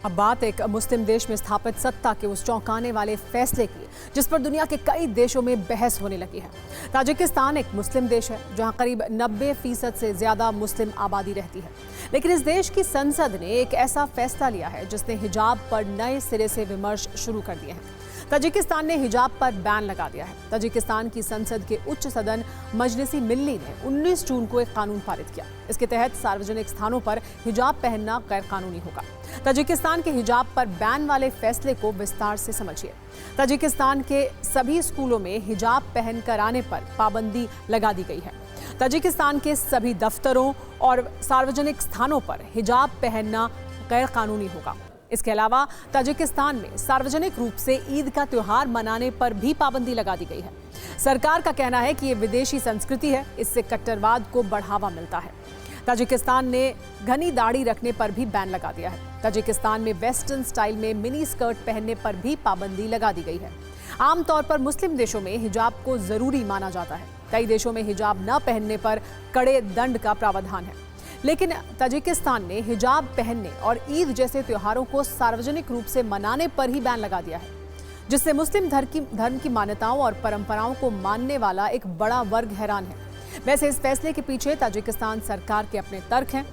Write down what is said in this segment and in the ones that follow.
अब बात एक मुस्लिम देश में स्थापित सत्ता के उस चौंकाने वाले फैसले की जिस पर दुनिया के कई देशों में बहस होने लगी है। ताजिकिस्तान एक मुस्लिम देश है जहां करीब 90% से ज्यादा मुस्लिम आबादी रहती है, लेकिन इस देश की संसद ने एक ऐसा फैसला लिया है जिसने हिजाब पर नए सिरे से विमर्श शुरू कर दिए हैं। ताजिकिस्तान ने हिजाब पर बैन लगा दिया है। ताजिकिस्तान की संसद के उच्च सदन मजलिसी मिल्ली ने 19 जून को एक कानून पारित किया। इसके तहत सार्वजनिक स्थानों पर हिजाब पहनना गैर कानूनी होगा। ताजिकिस्तान के हिजाब पर बैन वाले फैसले को विस्तार से समझिए। ताजिकिस्तान के सभी स्कूलों में हिजाब पहनकर आने पर पाबंदी लगा दी गई है। ताजिकिस्तान के सभी दफ्तरों और सार्वजनिक स्थानों पर हिजाब पहनना गैर कानूनी होगा। इसके अलावा ताजिकिस्तान में सार्वजनिक रूप से ईद का त्योहार मनाने पर भी पाबंदी लगा दी गई है। सरकार का कहना है कि ये विदेशी संस्कृति है, इससे कट्टरवाद को बढ़ावा मिलता है। ताजिकिस्तान ने घनी दाढ़ी रखने पर भी बैन लगा दिया है। ताजिकिस्तान में वेस्टर्न स्टाइल में मिनी स्कर्ट पहनने पर भी पाबंदी लगा दी गई है। आमतौर पर मुस्लिम देशों में हिजाब को जरूरी माना जाता है। कई देशों में हिजाब न पहनने पर कड़े दंड का प्रावधान है, लेकिन ताजिकिस्तान ने हिजाब पहनने और ईद जैसे त्योहारों को सार्वजनिक रूप से मनाने पर ही बैन लगा दिया है, जिससे मुस्लिम धर्म की मान्यताओं और परंपराओं को मानने वाला एक बड़ा वर्ग हैरान है। वैसे इस फैसले के पीछे ताजिकिस्तान सरकार के अपने तर्क हैं।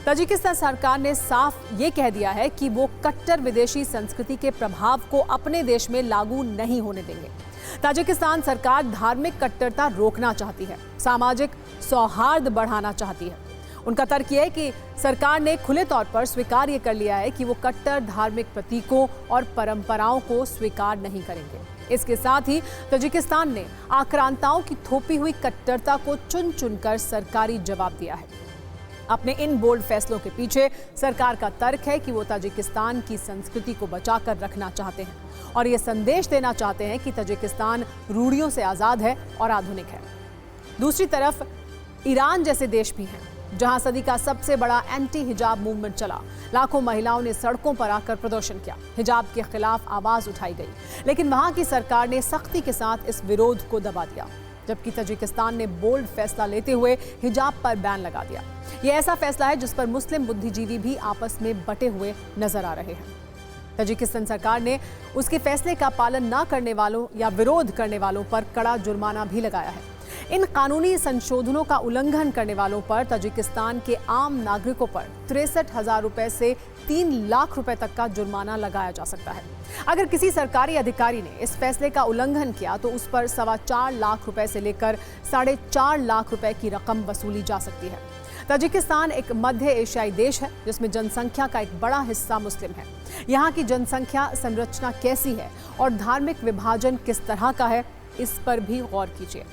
ताजिकिस्तान सरकार ने साफ ये कह दिया है कि वो कट्टर विदेशी संस्कृति के प्रभाव को अपने देश में लागू नहीं होने देंगे। ताजिकिस्तान सरकार धार्मिक कट्टरता रोकना चाहती है, सामाजिक सौहार्द बढ़ाना चाहती है। उनका तर्क यह है कि सरकार ने खुले तौर पर स्वीकार ये कर लिया है कि वो कट्टर धार्मिक प्रतीकों और परंपराओं को स्वीकार नहीं करेंगे। इसके साथ ही ताजिकिस्तान ने आक्रांताओं की थोपी हुई कट्टरता को चुन चुनकर सरकारी जवाब दिया है। अपने इन बोल्ड फैसलों के पीछे सरकार का तर्क है कि वो ताजिकिस्तान की संस्कृति को बचाकर रखना चाहते हैं और ये संदेश देना चाहते हैं कि ताजिकिस्तान रूढ़ियों से आज़ाद है और आधुनिक है। दूसरी तरफ ईरान जैसे देश भी हैं, जहां सदी का सबसे बड़ा एंटी हिजाब मूवमेंट चला। लाखों महिलाओं ने सड़कों पर आकर प्रदर्शन किया, हिजाब के खिलाफ आवाज उठाई गई, लेकिन वहां की सरकार ने सख्ती के साथ इस विरोध को दबा दिया। जबकि ताजिकिस्तान ने बोल्ड फैसला लेते हुए हिजाब पर बैन लगा दिया। यह ऐसा फैसला है जिस पर मुस्लिम बुद्धिजीवी भी आपस में बटे हुए नजर आ रहे हैं। ताजिकिस्तान सरकार ने उसके फैसले का पालन न करने वालों या विरोध करने वालों पर कड़ा जुर्माना भी लगाया है। इन कानूनी संशोधनों का उल्लंघन करने वालों पर ताजिकिस्तान के आम नागरिकों पर 63,000 रुपए से 3 लाख रुपए तक का जुर्माना लगाया जा सकता है। अगर किसी सरकारी अधिकारी ने इस फैसले का उल्लंघन किया तो उस पर 4.25 लाख रुपए से लेकर 4.5 लाख रुपए की रकम वसूली जा सकती है। ताजिकिस्तान एक मध्य एशियाई देश है जिसमें जनसंख्या का एक बड़ा हिस्सा मुस्लिम है। यहाँ की जनसंख्या संरचना कैसी है और धार्मिक विभाजन किस तरह का है, इस पर भी गौर कीजिए।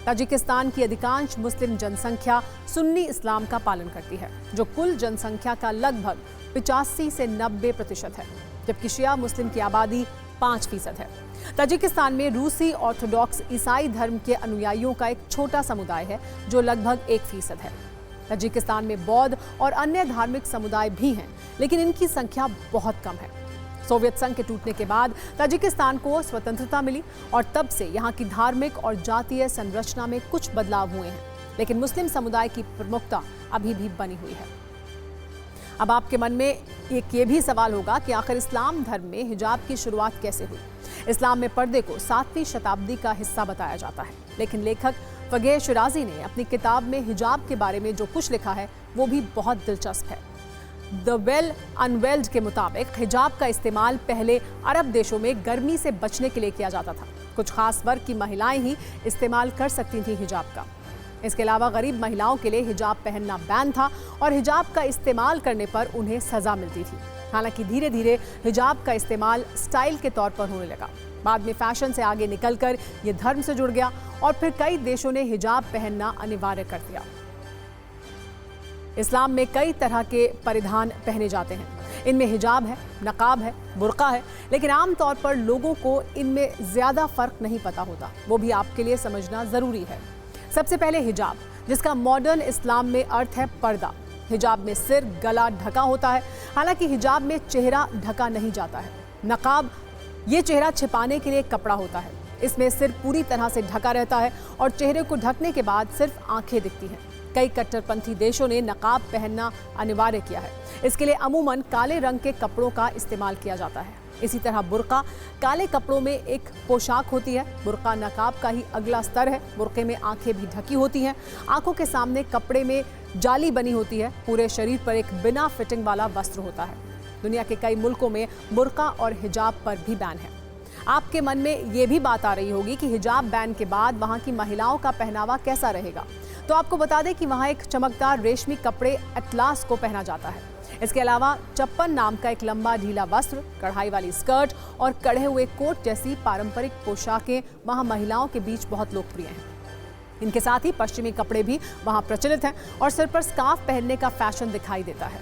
ताजिकिस्तान की अधिकांश मुस्लिम जनसंख्या सुन्नी इस्लाम का पालन करती है, जो कुल जनसंख्या का लगभग 85 से 90% है, जबकि शिया मुस्लिम की आबादी 5% है। ताजिकिस्तान में रूसी ऑर्थोडॉक्स ईसाई धर्म के अनुयायियों का एक छोटा समुदाय है जो लगभग 1% है। ताजिकिस्तान में बौद्ध और अन्य धार्मिक समुदाय भी हैं, लेकिन इनकी संख्या बहुत कम है। सोवियत संघ के टूटने के बाद ताजिकिस्तान को स्वतंत्रता मिली और तब से यहाँ की धार्मिक और जातीय संरचना में कुछ बदलाव हुए हैं, लेकिन मुस्लिम समुदाय की प्रमुखता अभी भी बनी हुई है। अब आपके मन में एक ये भी सवाल होगा कि आखिर इस्लाम धर्म में हिजाब की शुरुआत कैसे हुई। इस्लाम में पर्दे को 7वीं शताब्दी का हिस्सा बताया जाता है, लेकिन लेखक फगह शिराजी ने अपनी किताब में हिजाब के बारे में जो कुछ लिखा है वो भी बहुत दिलचस्प है। द वेल अनवेल्ड के मुताबिक हिजाब का इस्तेमाल पहले अरब देशों में गर्मी से बचने के लिए किया जाता था। कुछ खास वर्ग की महिलाएं ही इस्तेमाल कर सकती थीं हिजाब का। इसके अलावा गरीब महिलाओं के लिए हिजाब पहनना बैन था और हिजाब का इस्तेमाल करने पर उन्हें सजा मिलती थी। हालांकि धीरे धीरे हिजाब का इस्तेमाल स्टाइल के तौर पर होने लगा। बाद में फैशन से आगे निकलकर ये धर्म से जुड़ गया और फिर कई देशों ने हिजाब पहनना अनिवार्य कर दिया। इस्लाम में कई तरह के परिधान पहने जाते हैं। इनमें हिजाब है, नकाब है, बुर्का है, लेकिन आमतौर पर लोगों को इनमें ज़्यादा फर्क नहीं पता होता। वो भी आपके लिए समझना ज़रूरी है। सबसे पहले हिजाब, जिसका मॉडर्न इस्लाम में अर्थ है पर्दा। हिजाब में सिर, गला ढका होता है, हालांकि हिजाब में चेहरा ढका नहीं जाता है। नकाब ये चेहरा छिपाने के लिए कपड़ा होता है। इसमें सिर पूरी तरह से ढका रहता है और चेहरे को ढकने के बाद सिर्फ आंखें दिखती हैं। कई कट्टरपंथी देशों ने नकाब पहनना अनिवार्य किया है। इसके लिए अमूमन काले रंग के कपड़ों का इस्तेमाल किया जाता है। इसी तरह बुर्का काले कपड़ों में एक पोशाक होती है। बुर्का नकाब का ही अगला स्तर है। बुर्के में आंखें भी ढकी होती हैं। आंखों के सामने कपड़े में जाली बनी होती है। पूरे शरीर पर एक बिना फिटिंग वाला वस्त्र होता है। दुनिया के कई मुल्कों में बुर्का और हिजाब पर भी बैन है। आपके मन में ये भी बात आ रही होगी कि हिजाब बैन के बाद वहाँ की महिलाओं का पहनावा कैसा रहेगा। तो आपको बता दें कि वहाँ एक चमकदार रेशमी कपड़े अटलास को पहना जाता है। इसके अलावा चप्पन नाम का एक लंबा ढीला वस्त्र, कढ़ाई वाली स्कर्ट और कढ़े हुए कोट जैसी पारंपरिक पोशाकें वहाँ महिलाओं के बीच बहुत लोकप्रिय हैं। इनके साथ ही पश्चिमी कपड़े भी वहाँ प्रचलित हैं और सिर पर स्कार्फ पहनने का फैशन दिखाई देता है।